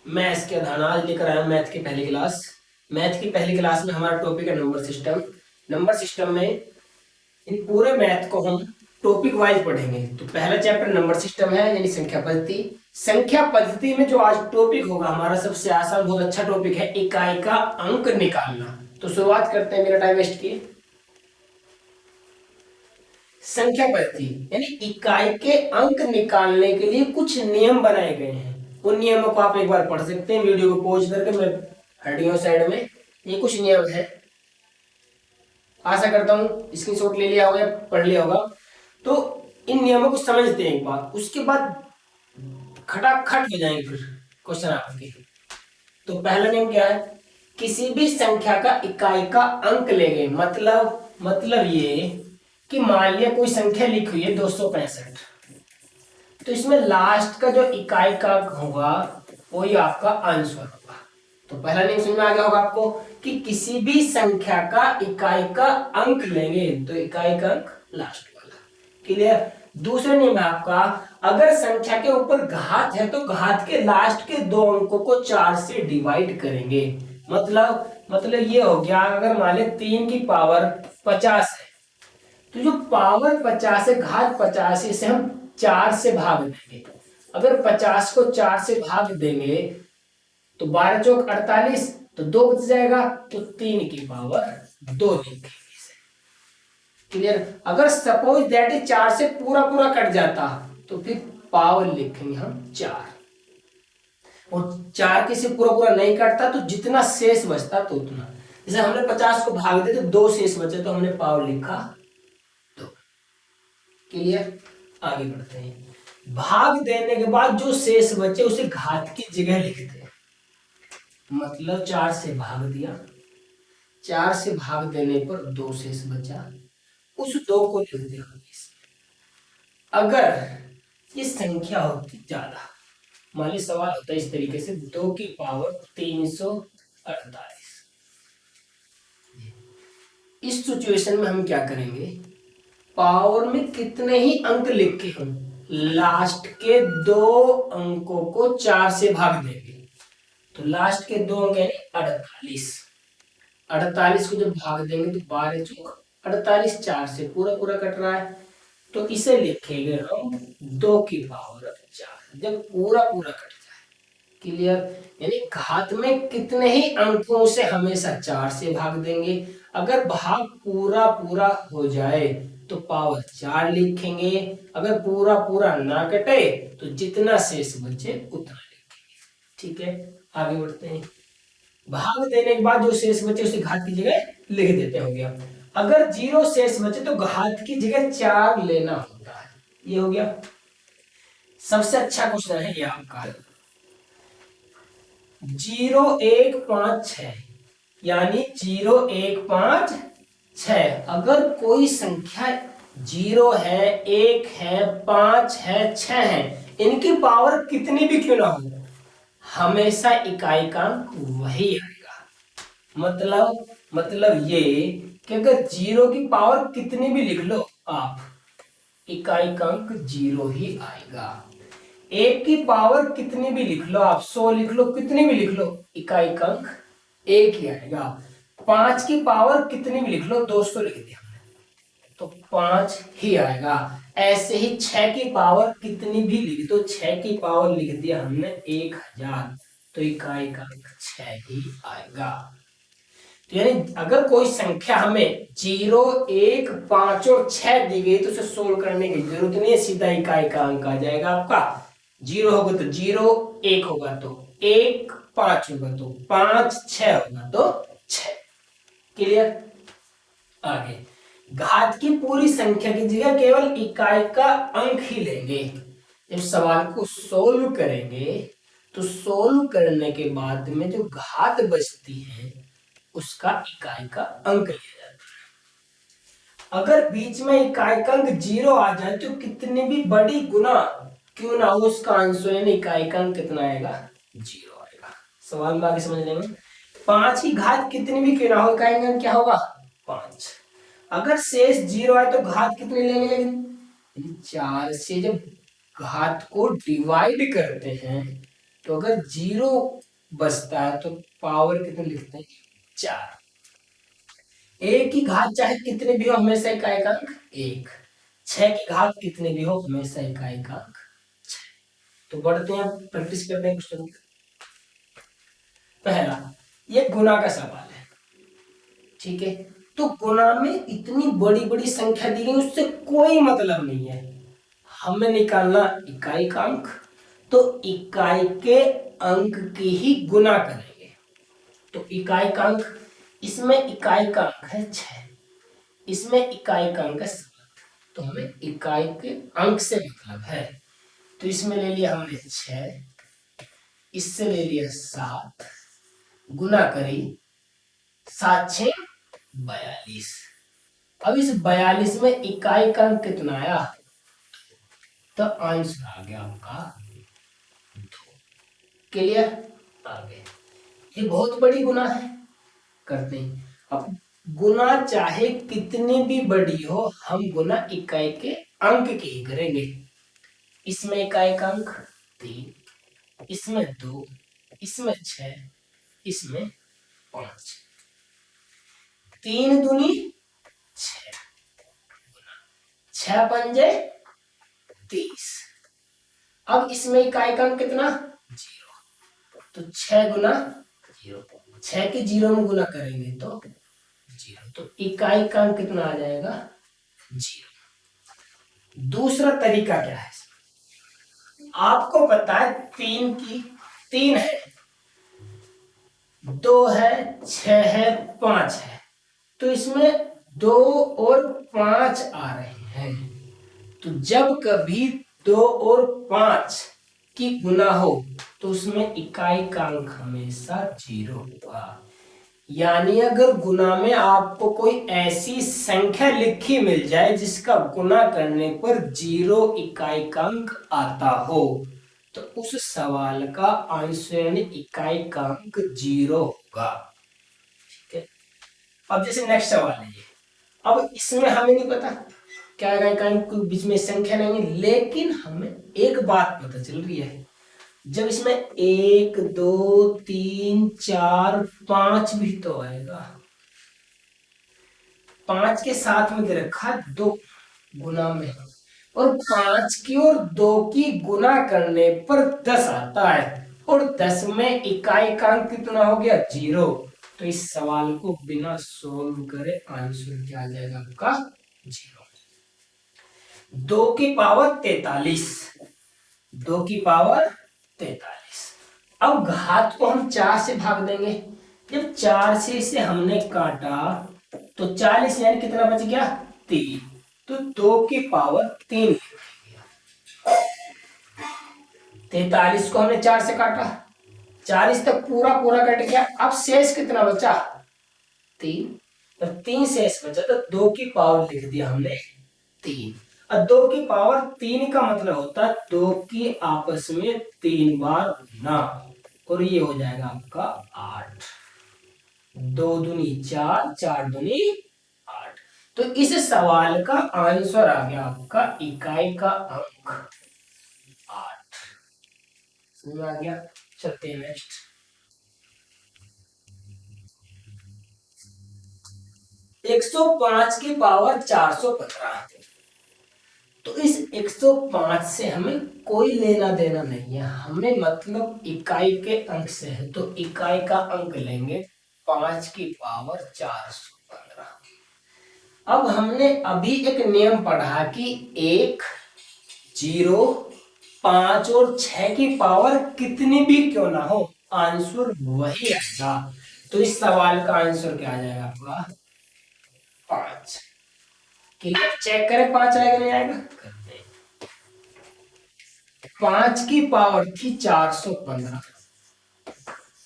Maths के अधान आज लेकर आया मैथ की पहली क्लास। मैथ की पहली क्लास में हमारा टॉपिक है नंबर सिस्टम। नंबर सिस्टम में इन पूरे मैथ को हम टॉपिक वाइज पढ़ेंगे। तो पहला चैप्टर नंबर सिस्टम है यानी संख्या पद्धति। संख्या पद्धति में जो आज टॉपिक होगा हमारा सबसे आसान बहुत अच्छा टॉपिक है इकाई का अंक निकालना। तो शुरुआत करते हैं मेरा टाइम वेस्ट किए। संख्या पद्धति यानी इकाई के अंक निकालने के लिए कुछ नियम बनाए गए हैं। उन नियमों को आप एक बार पढ़ सकते हैं वीडियो को पॉज करके। मैं हड्डियों साइड में ये कुछ नियम है, आशा करता हूँ स्क्रीनशॉट ले लिया होगा, पढ़ लिया होगा। तो इन नियमों को समझते हैं एक बार, उसके बाद खटाखट हो जाएंगे फिर क्वेश्चन आपके। तो पहला नियम क्या है, किसी भी संख्या का इकाई का अंक ले गए। मतलब ये कि मान लिया कोई संख्या लिखी हुई है 265, तो इसमें लास्ट का जो इकाई का अंक होगा वही आपका आंसर होगा। तो पहला नियम समझ में आ गया होगा आपको कि किसी भी संख्या का इकाई का अंक लेंगे तो इकाई का अंक लास्ट वाला। क्लियर। दूसरा नियम है आपका, अगर संख्या के ऊपर घात है तो घात के लास्ट के दो अंकों को 4 से डिवाइड करेंगे। मतलब ये हो गया, अगर मान ले 3 की पावर 50 है तो जो पावर 50 है घात 50 है, इसे हम 4 से भाग देंगे। अगर 50 को 4 से भाग देंगे तो 12 चौक 48, तो 2 बच जाएगा, तो 3 की पावर 2 लिखेंगे। क्लियर। अगर सपोज दैट इज 4 से पूरा पूरा कट जाता तो फिर पावर लिखेंगे हम 4। और 4 के से पूरा पूरा नहीं कटता तो जितना शेष बचता तो उतना। जैसे हमने 50 को भाग दिया तो 2 शेष बचे तो हमने पावर लिखा 2। क्लियर। आगे बढ़ते हैं। भाग देने के बाद जो शेष बचे उसे घात की जगह लिखते हैं। मतलब 4 से भाग दिया, 4 से भाग देने पर 2 शेष बचा, उस 2 को लिख दिया। अगर ये संख्या होती ज्यादा, मान ली सवाल होता है इस तरीके से 2 की पावर 348, इस सिचुएशन में हम क्या करेंगे, पावर में कितने ही अंक लिख के हम लास्ट के 2 अंकों को 4 से भाग देंगे। तो लास्ट के 2 अंक यानी 48, 48 को जब भाग देंगे तो 12 चौक 48, 4 से पूरा पूरा कट रहा है, तो इसे लिखेंगे हम 2 की पावर 4 जब पूरा पूरा कट जाए। क्लियर। यानी घात में कितने ही अंकों से हमेशा 4 से भाग देंगे। अगर भाग पूरा पूरा हो जाए तो पावर 4 लिखेंगे। अगर पूरा पूरा ना कटे तो जितना शेष बचे उतना लिखेंगे। ठीक है, आगे बढ़ते हैं। भाग देने के बाद जो शेष बचे उसे घात की जगह लिख देते हो गया। अगर 0 शेष बचे तो घात की जगह 4 लेना होता है। ये हो गया। सबसे अच्छा क्वेश्चन है ये आपका 0156, यानी 0156। अगर कोई संख्या 0 है, 1 है, 5 है, 6 है, इनकी पावर कितनी भी क्यों ना हो हमेशा इकाई का अंक वही आएगा। मतलब ये कि अगर 0 की पावर कितनी भी लिख लो आप, इकाई का अंक 0 ही आएगा। 1 की पावर कितनी भी लिख लो आप, 100 लिख लो, कितनी भी लिख लो, इकाई का अंक 1 ही आएगा। 5 की पावर कितनी भी लिख लो, 200 लिख दिया तो 5 ही आएगा। ऐसे ही 6 की पावर कितनी भी लिख दो, 6 की पावर लिख दिया हमने 1000, तो इकाई का अंक 6 ही आएगा। तो यानी अगर कोई संख्या हमें 0, 1, 5 और 6 दी गई तो उसे सोल्व करने की जरूरत नहीं है, सीधा इकाई का अंक आ जाएगा आपका। 0 होगा तो 0, 1 होगा तो 1, 5 होगा तो 5, 6 होगा तो 6। क्लियर। आगे, घात की पूरी संख्या की जगह केवल इकाई का अंक ही लेंगे। जब सवाल को सोल्व करेंगे तो सोल्व करने के बाद में जो घात बचती है उसका इकाई का अंक लिया जाता है। अगर बीच में इकाई का अंक 0 आ जाए तो कितनी भी बड़ी गुना क्यों ना हो उसका आंसर यानी इकाई का अंक कितना आएगा, 0 आएगा। सवाल में आगे समझ लेंगे। 5 की घात कितनी भी क्यों ना हो इकाई का अंक क्या होगा, 5। अगर शेष 0 आए तो घात कितनी लेंगे, लेकिन 4 से जब घात को डिवाइड करते हैं तो अगर 0 बचता है तो पावर कितने लिखते हैं? 4। एक की घात चाहे कितने भी हो हमेशा इकाई का अंक 1। 6 की घात कितने भी हो हमेशा इकाई का अंक 6। तो बढ़ते हैं, प्रैक्टिस करते हैं क्वेश्चन। पहला, ये गुना का सवाल है, ठीक है। तो गुना में इतनी बड़ी बड़ी संख्या दी गई, उससे कोई मतलब नहीं है, हमें निकालना इकाई का अंक। तो इकाई के अंक की ही गुना करेंगे। तो इकाई का अंक, इसमें इकाई का अंक है 6, इसमें इकाई का अंक है 7, तो हमें इकाई के अंक से मतलब है। तो इसमें ले लिया हमने 6, इससे ले लिया 7, गुना करी 7 6 42। अब इस 42 में इकाई का अंक कितना आया? तो आंसर आ गया आपका 2। क्लियर? आगे ये बहुत बड़ी गुना है, करते हैं। अब गुना चाहे कितनी भी बड़ी हो, हम गुना इकाई के अंक की ही करेंगे। इसमें इकाई का अंक 3, इसमें 2, इसमें 6, इसमें 5। 3 दूनी 6, 6 पंजे 30। अब इसमें इकाई का अंक कितना? 0। तो 6 गुना 0, 6 के 0 में गुना करेंगे तो 0, तो इकाई का अंक कितना आ जाएगा? 0। दूसरा तरीका क्या है? आपको पता है 3 है, 2 है, 6 है, 5 है, तो इसमें 2 और 5 आ रहे हैं। तो जब कभी 2 और 5 की गुना हो तो उसमें इकाई का अंक हमेशा 0 होगा। यानी अगर गुना में आपको कोई ऐसी संख्या लिखी मिल जाए जिसका गुना करने पर 0 इकाई का अंक आता हो, तो उस सवाल का आंसर यानी इकाई का अंक 0 होगा। ठीक है। अब जैसे नेक्स्ट सवाल है ये, अब इसमें हमें नहीं पता क्या इकाई कोई बीच में संख्या नहीं है, लेकिन हमें एक बात पता चल रही है, जब इसमें 1 2 3 4 5 भी तो आएगा, 5 के साथ में दे रखा 2 गुना में, और 5 की और 2 की गुना करने पर 10 आता है, और 10 में इकाई का अंक कितना हो गया? 0। तो इस सवाल को बिना सोल्व करे आंसर क्या आ जाएगा आपका? 0। 2 की पावर 43, 2 की पावर 43। अब घात को हम 4 से भाग देंगे। जब 4 से इसे हमने काटा तो 40 यानी कितना बच गया? 3। तो 2 की पावर 3। 43 को हमने 4 से काटा, 40 तक पूरा पूरा कट गया, अब शेष कितना बचा? 3। तो 3 शेष बचा, तो 2 की पावर लिख दिया हमने 3। और 2 की पावर 3 का मतलब होता है 2 की आपस में 3 बार गुना, और ये हो जाएगा आपका 8। 2 दूनी 4, 4 दूनी 8। तो इस सवाल का आंसर आ गया आपका इकाई का अंक 8। समझ में आ गया? चलते हैं नेक्स्ट। 105 की पावर 415। तो इस 105 से हमें कोई लेना देना नहीं है, हमें मतलब इकाई के अंक से है, तो इकाई का अंक लेंगे 5 की पावर 415। अब हमने अभी एक नियम पढ़ा कि 1 0 5 और 6 की पावर कितनी भी क्यों ना हो आंसर वही आएगा। तो इस सवाल का आंसर क्या आ जाएगा आपका? 5। क्लियर? चेक करें 5 आएगा नहीं आएगा। 5 की पावर थी 415,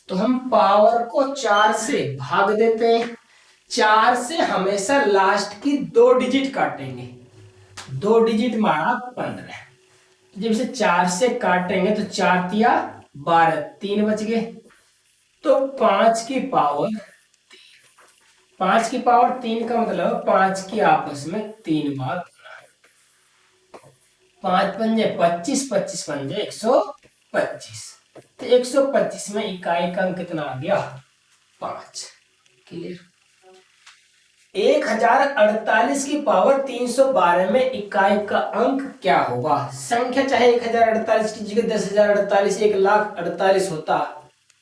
तो हम पावर को 4 से भाग देते हैं। 4 से हमेशा लास्ट की 2 डिजिट काटेंगे, 2 डिजिट मारा 15। जब इसे 4 से काटेंगे तो 4 तिया 12, 3 बच गए। तो 5 की पावर 5 की पावर 3 का मतलब 5 की आपस में 3 बार, 5 पंजे 25, 25 पंजे 125। तो 125 में इकाई का अंक कितना आ गया? 5। क्लियर। 1048 की पावर 312 में इकाई का अंक क्या होगा? संख्या चाहे 1048 की जगह 10,048, 1,48,000 होता,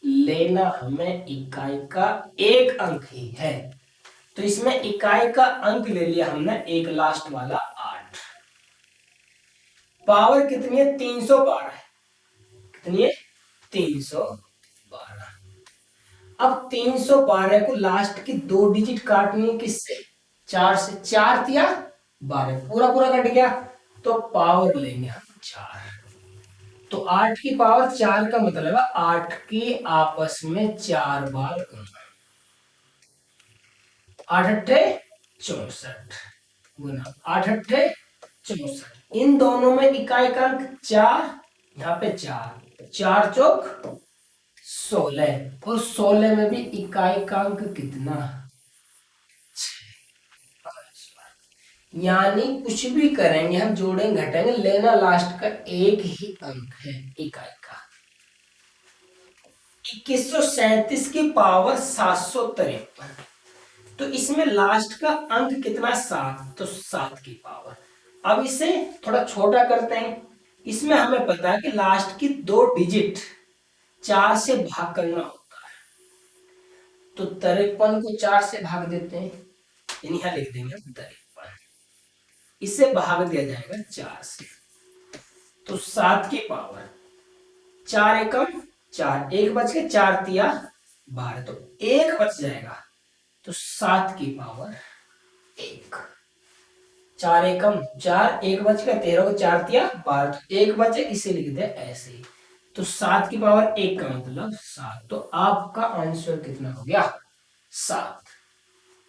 लेना हमें इकाई का एक अंक ही है। तो इसमें इकाई का अंक ले लिया हमने एक, लास्ट वाला 8। पावर कितनी है? 312 है। कितनी है? 312। अब 312 को लास्ट की 2 डिजिट काटनी है किससे? 4 से। 4 दिया 12, पूरा पूरा कट गया, तो पावर लेंगे हम 4। तो 8 की पावर 4 का मतलब है 8 की आपस में 4 बार गुना। 8 अट्ठे 64 गुना 8 अट्ठे 64। इन दोनों में इकाई का अंक 4, यहाँ पे 4, 4 चौक 16, और 16 में भी इकाई का अंक कितना? यानी कुछ भी करेंगे हम, जोड़ेंगे घटाएंगे, लेना लास्ट का एक ही अंक है इकाई का। 2137 की पावर 753, तो इसमें लास्ट का अंक कितना? 7, तो 7 की पावर। अब इसे थोड़ा छोटा करते हैं। इसमें हमें पता है कि लास्ट की 2 डिजिट 4 से भाग करना होता है, तो 53 को 4 से भाग देते हैं, यानी यहां लिख देंगे 53, इसे भाग दिया जाएगा 4 से, तो 7 की पावर 4 एकम 4, एक बच के 4 तिया 12, तो एक बच जाएगा, तो 7 की पावर 1। 4 एकम 4, एक बच गया, 13 को 4 तिया 12, तो एक बचे, इसे लिख दे ऐसे ही। तो 7 की पावर 1 का मतलब 7, तो आपका आंसर कितना हो गया? 7।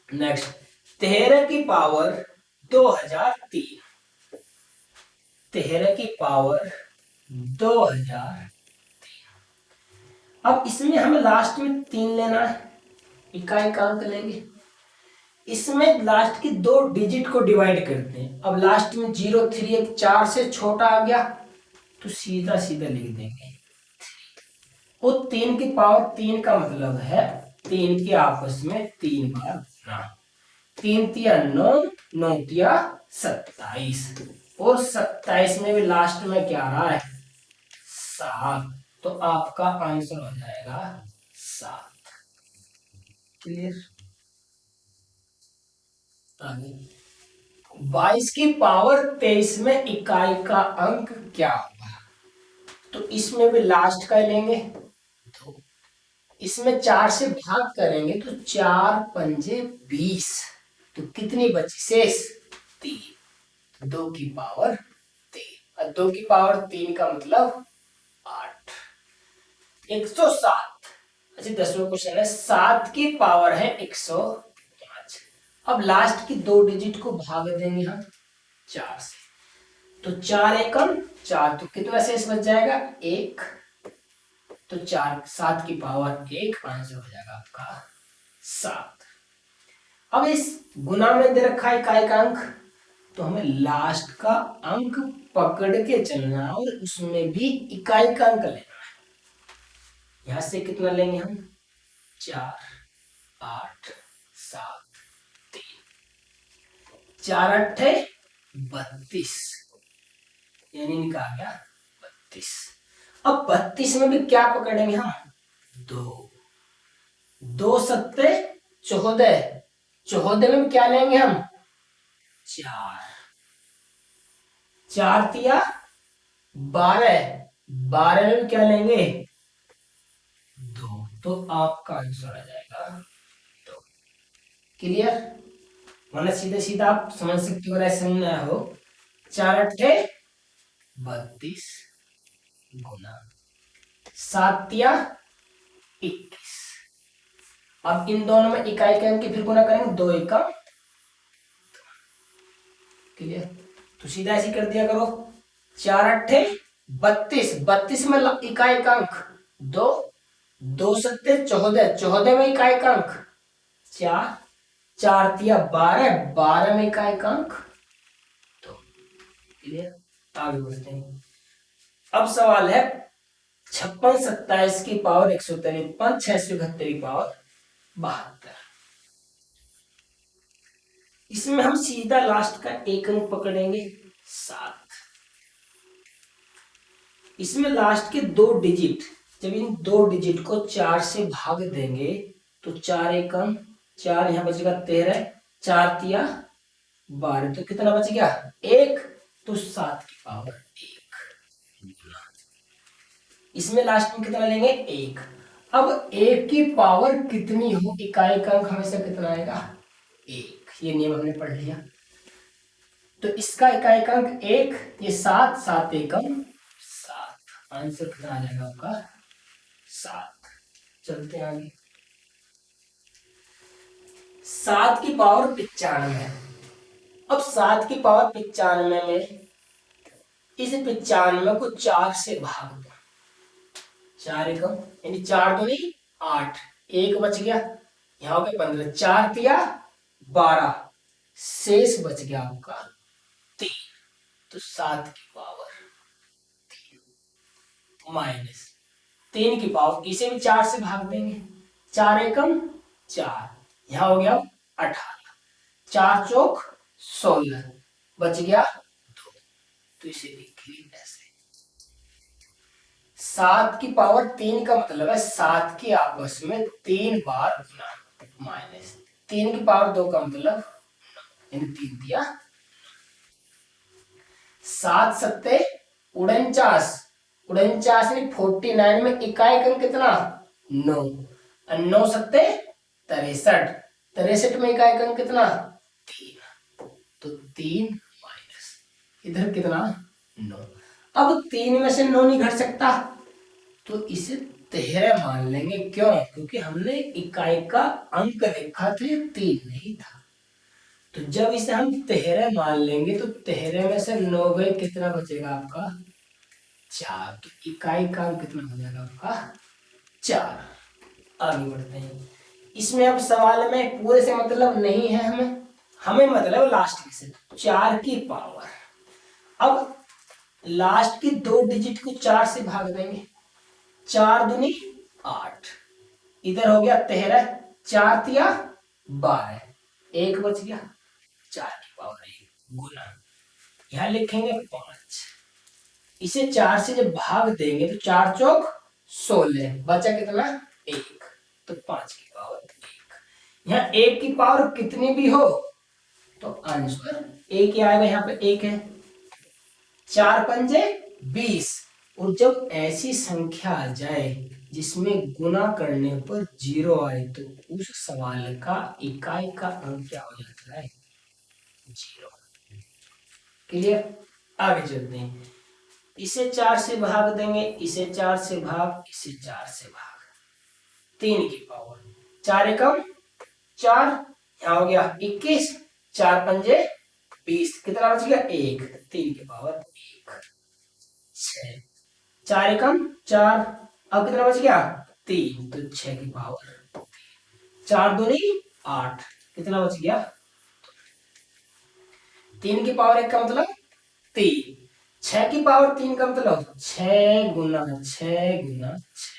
नेक्स्ट, 13 की पावर 2003। 13 की पावर 2000। अब इसमें हमें लास्ट में 3 लेना है, इकाई का अंक लेंगे। इसमें लास्ट की 2 डिजिट को डिवाइड करते हैं। अब लास्ट में 0, 3 एक 4 से छोटा आ गया, तो सीधा सीधा लिख देंगे। वो 3 की पावर 3 का मतलब है 3 की आपस में 3 बार गुना। 3 तिया 9, 9 तिया 27, और 27 में भी लास्ट में क्या आ रहा है? 7, तो आपका आंसर हो जाएगा 7। क्लियर। आगे 22 की पावर 23 में इकाई का अंक क्या होगा? तो इसमें भी लास्ट का लेंगे, तो इसमें 4 से भाग करेंगे, तो 4 पंजे 20, तो कितनी बची शेष? 3। 2 की पावर 3, और 2 की पावर 3 का मतलब 8। 107। अच्छा 10वां क्वेश्चन है, 7 की पावर है 105। अब लास्ट की 2 डिजिट को भाग देंगे हम 4 से, तो 4 एकम 4, तो कितना शेष बच जाएगा? 1, तो 4, 7 की पावर 1, आंसर हो जाएगा आपका 7। अब इस गुना में दे रखा है इकाई का अंक, तो हमें लास्ट का अंक पकड़ के चलना है, और उसमें भी इकाई का अंक लेना है। यहां से कितना लेंगे हम? 4, 8, 7, 3, 4 अट्ठे 32, यानी इनका आ गया 32। अब 32 में भी क्या पकड़ेंगे हम? 2, 2 सत्ते 14, 14 में क्या लेंगे हम? 4, 4 तिया 12, 12 में क्या लेंगे? 2, तो आपका आंसर आ जाएगा 2। क्लियर। माना सीधे सीधा आप समझ सकते हो, ऐसे ना हो। 4 अट्ठे 32 गुना 7 तिया 21। अब इन दोनों में इकाई के अंक की फिर गुना करेंगे, 2 एकम। क्लियर। तो सीधा ऐसे कर दिया करो, 4 अट्ठे 32, 32 में इकाई का अंक 2, 2 सत्ते 14, 14 में इकाई का अंक 4, 4 तिया 12, 12 में इकाई का अंक 2। क्लियर। आगे बढ़ते हैं। अब सवाल है 56 27 की पावर 153, 671 की पावर 72। इसमें हम सीधा लास्ट का एक अंक पकड़ेंगे 7। इसमें लास्ट के दो डिजिट, जब इन दो डिजिट को 4 से भाग देंगे तो 4 एकम 4, यहां बचेगा 13, 4 तिया 12, तो कितना बच गया 1, तो 7 की पावर 1। इसमें लास्ट में कितना लेंगे 1। अब 1 की पावर कितनी हो, इकाई का अंक हमेशा कितना आएगा 1, ये नियम हमने पढ़ लिया। तो इसका इकाई का अंक 1, ये 7, 7 एकम 7, आंसर कितना आ जाएगा आपका 7। चलते हैं आगे। 7 की पावर 95। अब 7 की पावर 95 में इस 95 को 4 से भाग दो, 4 एकम यानी 4 दूनी 8, 1 बच गया, यहां हो गया 15, 4 तिया 12, शेष बच गया आपका 3, तो 7 की पावर 3 माइनस 3 की पावर, इसे भी 4 से भाग देंगे, 4 एकम 4, यहां हो गया 18, 4 चौक 16, बच गया 2, तो इसे लिखिए ऐसे। 7 की पावर 3 का मतलब है 7 के आपस में 3 बार गुना, माइनस 3 की पावर 2 का मतलब 3 दिया, 7 सत्ते 49, 49 नहीं 49 में इकाई अंक कितना 9, 9 सत्ते 63, 63 में इकाई अंक कितना 3, तो 3 माइनस इधर कितना 9। अब 3 में से 9 नहीं घट सकता, तो इसे 13 मान लेंगे, क्यों, क्योंकि हमने इकाई का अंक लिखा था 3 नहीं था। तो जब इसे हम 13 मान लेंगे तो 13 में से 9 गए, कितना बचेगा आपका 4, तो इकाई का अंक कितना हो जाएगा आपका 4। आगे बढ़ते हैं। इसमें अब सवाल में पूरे से मतलब नहीं है, हमें मतलब लास्ट के से 4 की पावर। अब लास्ट की दो डिजिट को 4 से भाग देंगे, 4 दूनी 8, इधर हो गया 13, 4 तिया 12, 1 बच गया, 4 की पावर 1 गुना, यहां लिखेंगे 5, इसे 4 से जब भाग देंगे तो 4 चौक 16, बचा कितना 1, तो 5 की पावर 1। यहाँ 1 की पावर कितनी भी हो तो आंसर 1 ही आएगा, यहाँ पे 1 है, 4 पंजे 20, और जब ऐसी संख्या आ जाए जिसमें गुना करने पर 0 आए तो उस सवाल का इकाई का अंक क्या हो जाता है 0। क्लियर, आगे चलते हैं। इसे 4 से भाग देंगे, इसे 4 से भाग, इसे 4 से भाग, 3 की पावर 4 एकम 4, यहां हो गया 21, 4 पंजे 20, कितना बच गया 1, 3 की पावर 1 6, 4 एकम 4, अब कितना बच गया 3, तो 6 की पावर 4 दूनी 8, कितना बच गया 3 की पावर 1 का मतलब 3, 6 की पावर 3 का मतलब 6 गुना 6 गुना 6,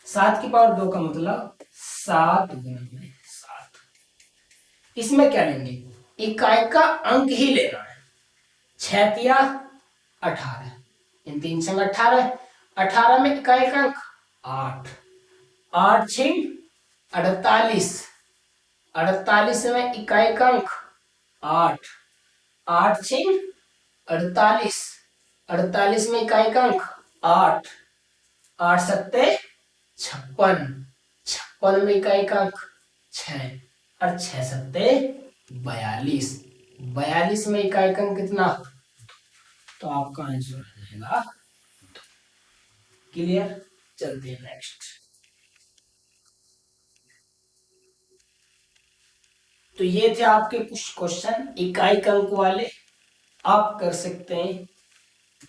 7 की पावर 2 का मतलब 7 गुना में 7। इसमें क्या लेंगे, इकाई का अंक ही लेना है, 6 तिया 18, इन 3 संग 18, 18 में इकाई का अंक 8, 8 छिंग 48, 48 में इकाई का अंक 8, 8 छिंग 48, 48 में इकाई का अंक 8, 8 सत्ते 56, 56 में इकाई का अंक 6, और 6 सत्ते 42, 42 में इकाई का अंक कितना, तो आपका आंसर आ जाएगा। क्लियर, चलते हैं नेक्स्ट। तो ये थे आपके कुछ क्वेश्चन इकाई का अंक वाले, आप कर सकते हैं।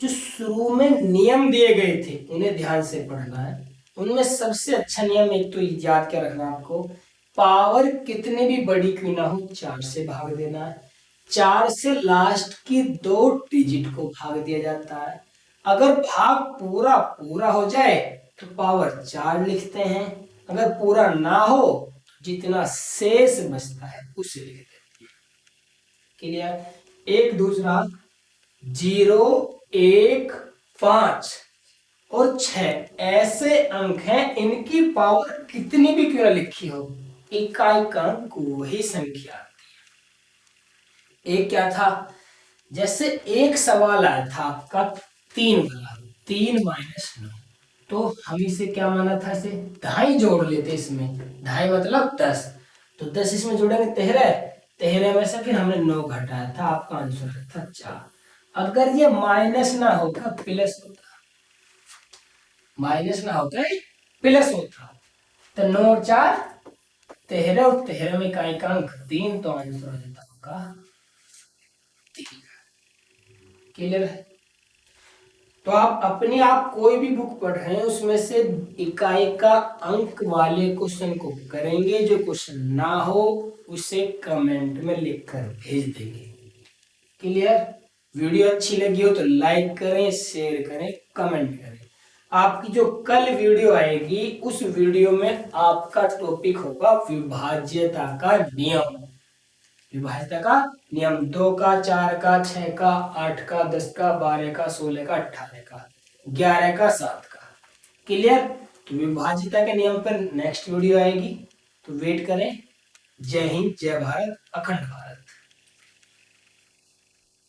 जो शुरू में नियम दिए गए थे उन्हें ध्यान से पढ़ना है, उनमें सबसे अच्छा नियम एक तो याद क्या रखना आपको, पावर कितने भी बड़ी क्यों ना हो 4 से भाग देना है, 4 से लास्ट की दो डिजिट को भाग दिया जाता है, अगर भाग पूरा पूरा हो जाए तो पावर 4 लिखते हैं, अगर पूरा ना हो जितना शेष बचता है उसे लिख देते हैं। क्लियर। एक दूसरा 0, 1, 5 और 6 ऐसे अंक हैं, इनकी पावर कितनी भी क्यों ना लिखी हो, इकाई का अंक वही संख्या आती है। एक क्या था, जैसे एक सवाल आया था आपका 3 वाला, 3 - 9, तो हम इसे क्या माना था, इसे ढाई जोड़ लेते इसमें, ढाई मतलब 10, तो 10 इसमें जोड़ेंगे 13, 13 में से फिर हमने 9 घटाया था, आपका आंसर था 4। अगर ये माइनस ना होता प्लस होता, माइनस ना होता है प्लस होता, तो 9 और 4 13, और 13 में इकाई का अंक 3, तो आंसर हो जाता होगा 3। क्लियर है। तो आप कोई भी बुक पढ़ रहे हैं उसमें से इकाई का अंक वाले क्वेश्चन को करेंगे, जो क्वेश्चन ना हो उसे कमेंट में लिखकर भेज देंगे। क्लियर। वीडियो अच्छी लगी हो तो लाइक करें, शेयर करें, कमेंट करें। आपकी जो कल वीडियो आएगी उस वीडियो में आपका टॉपिक होगा विभाज्यता का नियम। विभाज्यता का नियम 2 का, 4 का, 6 का, 8 का, 10 का, 12 का, 16 का, 18 का, 11 का, 7 का। क्लियर। तो विभाज्यता के नियम पर नेक्स्ट वीडियो आएगी, तो वेट करें। जय हिंद, जय भारत, अखंड भारत।